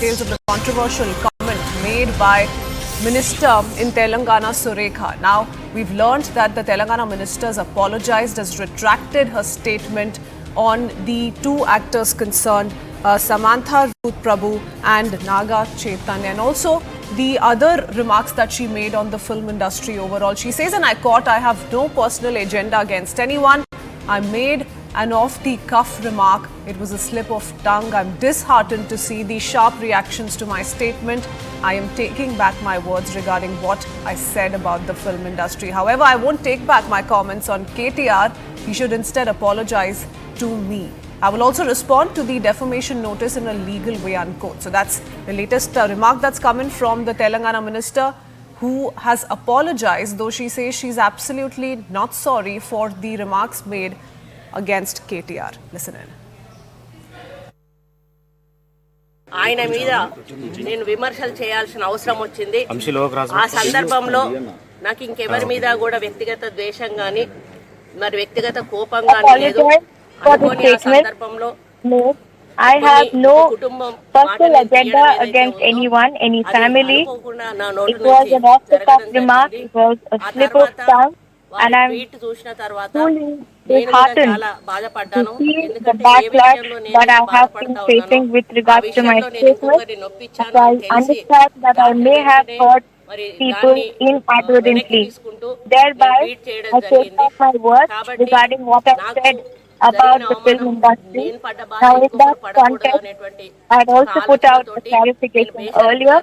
details of the controversial comment made by Minister in Telangana, Surekha. Now, we've learned that the Telangana minister has apologized, has retracted her statement on the two actors concerned, Samantha, Ruth, Prabhu and Naga Chaitanya, and also the other remarks that she made on the film industry overall. She says, and I quote, "I have no personal agenda against anyone. I made an off-the-cuff remark. It was a slip of tongue. I'm disheartened to see the sharp reactions to my statement. I am taking back my words regarding what I said about the film industry. However, I won't take back my comments on KTR. He should instead apologize to me. I will also respond to the defamation notice in a legal way," unquote. So that's the latest remark that's coming from the Telangana minister, who has apologized, though she says she's absolutely not sorry for the remarks made against KTR. Listen in. ఆయన మీద నేను విమర్శలు చేయాల్సిన అవసరం వచ్చింది. ఆ సందర్భంలో నాకు ఇంకెవరి మీద కూడా వ్యక్తిగత ద్వేషం గాని మరి వ్యక్తిగత కోపం గాని లేదు. అనుకోని ఆ సందర్భంలో I have no personal agenda against anyone, any family. It was an off-the-cuff remark. It was a slip of tongue. And I'm truly disheartened to see the backlash that I have been facing with regards to my statement. So I understand that I may have hurt people inadvertently. Thereby, I take back my words regarding what I said about the film industry. Now, in that context, I had also put out a clarification earlier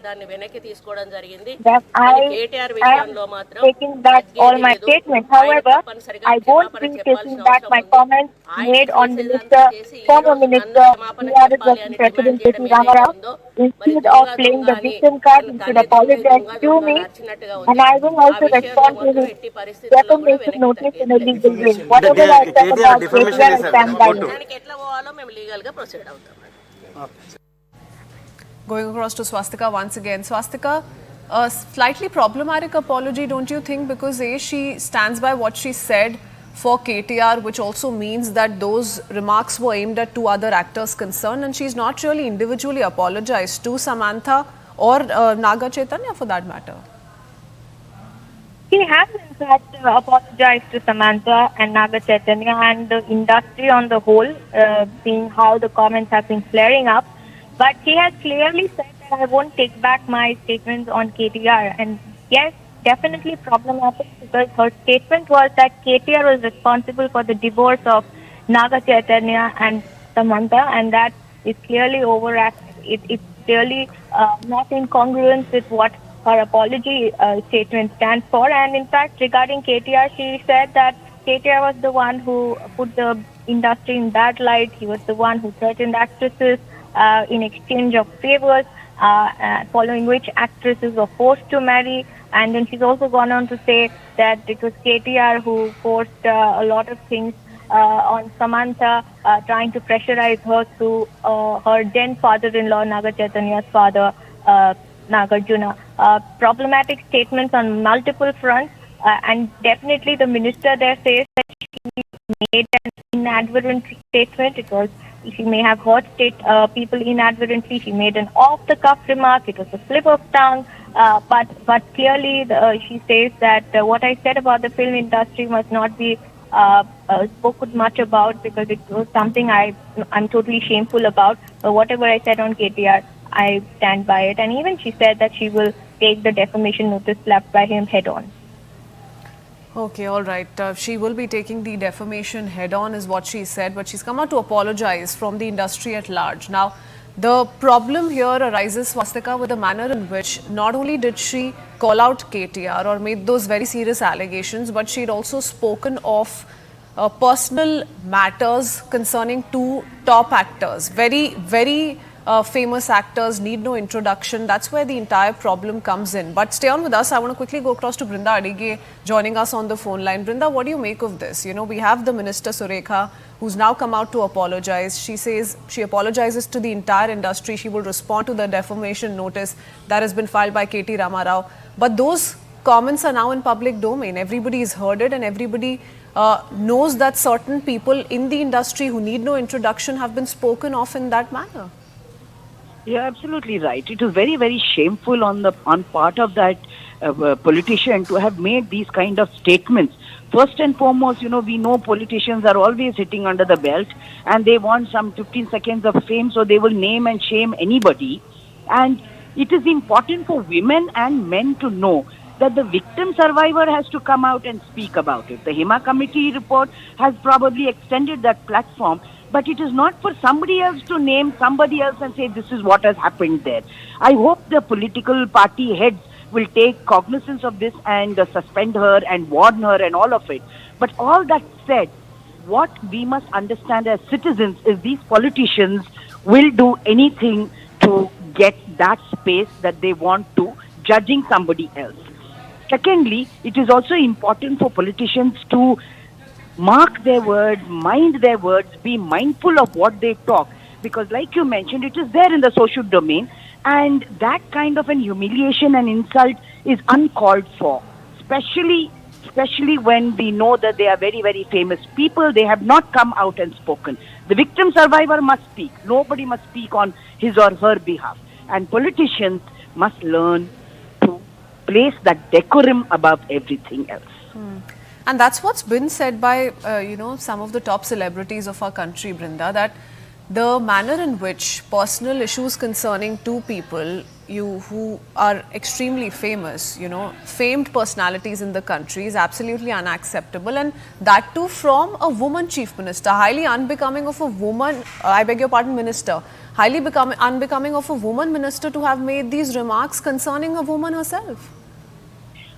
that I am taking back all my statements. However, I won't be taking back my comments made on former Minister, President KTR. Instead of playing the victim card, he should apologize to me, and I will also respond to his defamation notice in a legal way. Whatever I said about KTR, I stand by it. Going across to Swastika once again. Swastika, a slightly problematic apology, don't you think? Because A, she stands by what she said for KTR, which also means that those remarks were aimed at two other actors concerned, and she's not really individually apologized to Samantha or Naga Chaitanya for that matter. She has in fact apologized to Samantha and Naga Chaitanya and the industry on the whole, seeing how the comments have been flaring up. But she has clearly said that I won't take back my statements on KTR. And yes, definitely problematic, because her statement was that KTR was responsible for the divorce of Naga Chaitanya and Samantha, and that is clearly overacted. It's clearly not in congruence with what her apology statement stands for. And in fact, regarding KTR, she said that KTR was the one who put the industry in bad light. He was the one who threatened actresses in exchange of favors, following which actresses were forced to marry. And then she's also gone on to say that it was KTR who forced a lot of things on Samantha, trying to pressurize her through her then father-in-law, Naga Chaitanya's father, Nagarjuna. Problematic statements on multiple fronts, and definitely the minister there says that she made an inadvertent statement. She may have hurt people inadvertently. She made an off-the-cuff remark. It was a slip of tongue. But clearly she says that what I said about the film industry must not be spoken much about, because it was something I'm totally shameful about. But whatever I said on KTR, I stand by it. And even she said that she will take the defamation notice slapped by him head on. Okay, all right. She will be taking the defamation head on is what she said, but she's come out to apologize from the industry at large. Now, the problem here arises, Swastika, with the manner in which not only did she call out KTR or made those very serious allegations, but she'd also spoken of personal matters concerning two top actors. Very, very famous actors, need no introduction. That's where the entire problem comes in. But stay on with us. I want to quickly go across to Brinda Adige joining us on the phone line. Brinda, what do you make of this? You know, we have the Minister Surekha, who's now come out to apologize. She says she apologizes to the entire industry. She will respond to the defamation notice that has been filed by KT Ramarao. But those comments are now in public domain. Everybody has heard it, and everybody knows that certain people in the industry who need no introduction have been spoken of in that manner. You're absolutely right. It is very, very shameful on part of that politician to have made these kind of statements. First and foremost, we know politicians are always hitting under the belt, and they want some 15 seconds of fame, so they will name and shame anybody. And it is important for women and men to know that the victim survivor has to come out and speak about it. The HEMA committee report has probably extended that platform, but it is not for somebody else to name somebody else and say this is what has happened there. I hope the political party heads will take cognizance of this and suspend her and warn her and all of it. But all that said, what we must understand as citizens is these politicians will do anything to get that space that they want to, judging somebody else. Secondly, it is also important for politicians to mark their words, mind their words, be mindful of what they talk. Because like you mentioned, it is there in the social domain, and that kind of an humiliation and insult is uncalled for. Especially when we know that they are very, very famous people, they have not come out and spoken. The victim survivor must speak. Nobody must speak on his or her behalf. And politicians must learn to place that decorum above everything else. And that's what's been said by, some of the top celebrities of our country, Brinda, that the manner in which personal issues concerning two people, who are extremely famous, famed personalities in the country, is absolutely unacceptable. And that too from a woman chief minister, highly unbecoming of a woman, minister, highly unbecoming of a woman minister to have made these remarks concerning a woman herself.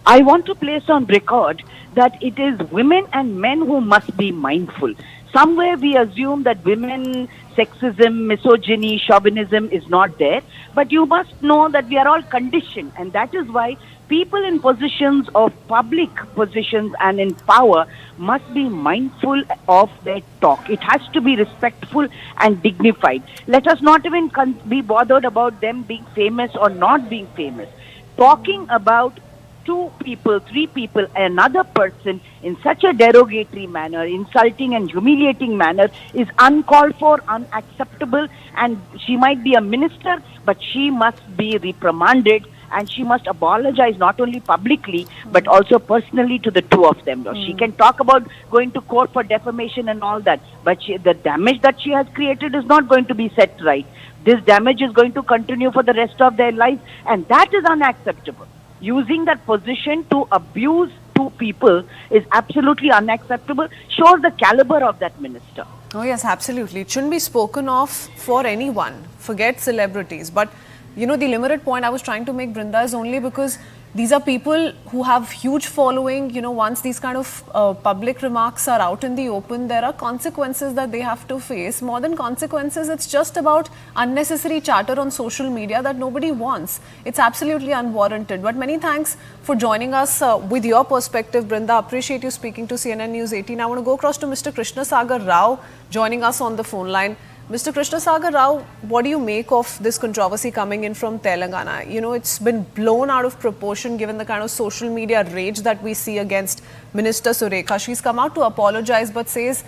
I want to place on record that it is women and men who must be mindful. Somewhere we assume that women, sexism, misogyny, chauvinism is not there. But you must know that we are all conditioned, and that is why people in positions of public positions and in power must be mindful of their talk. It has to be respectful and dignified. Let us not even be bothered about them being famous or not being famous. Talking about two people, three people, another person in such a derogatory manner, insulting and humiliating manner is uncalled for, unacceptable, and she might be a minister, but she must be reprimanded and she must apologize not only publicly but also personally to the two of them. She can talk about going to court for defamation and all that, but the damage that she has created is not going to be set right. This damage is going to continue for the rest of their life, and that is unacceptable. Using that position to abuse two people is absolutely unacceptable, shows the caliber of that minister. Oh yes, absolutely. It shouldn't be spoken of for anyone. Forget celebrities. But, the limited point I was trying to make, Brinda, is only because these are people who have huge following. Once these kind of public remarks are out in the open, there are consequences that they have to face. More than consequences, it's just about unnecessary chatter on social media that nobody wants. It's absolutely unwarranted. But many thanks for joining us with your perspective, Brinda. Appreciate you speaking to CNN News 18. I want to go across to Mr. Krishna Sagar Rao joining us on the phone line. Mr. Krishna Sagar Rao, what do you make of this controversy coming in from Telangana? It's been blown out of proportion given the kind of social media rage that we see against Minister Surekha. She's come out to apologize but says,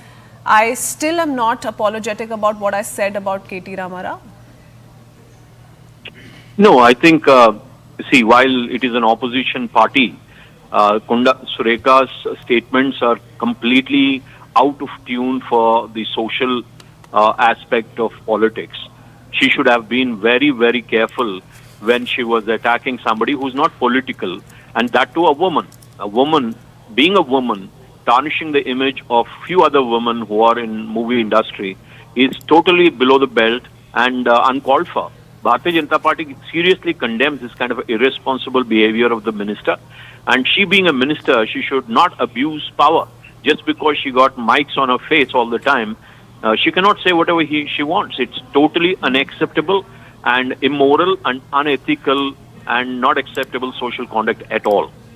I still am not apologetic about what I said about KT Ramarao. No, I think, while it is an opposition party, Surekha's statements are completely out of tune for the social aspect of politics. She should have been very, very careful when she was attacking somebody who's not political, and that to a woman. A woman, being a woman, tarnishing the image of few other women who are in movie industry is totally below the belt and uncalled for. Bharatiya Janata Party seriously condemns this kind of irresponsible behavior of the minister, and she being a minister, she should not abuse power just because she got mics on her face all the time. She cannot say whatever she wants. It's totally unacceptable and immoral and unethical and not acceptable social conduct at all.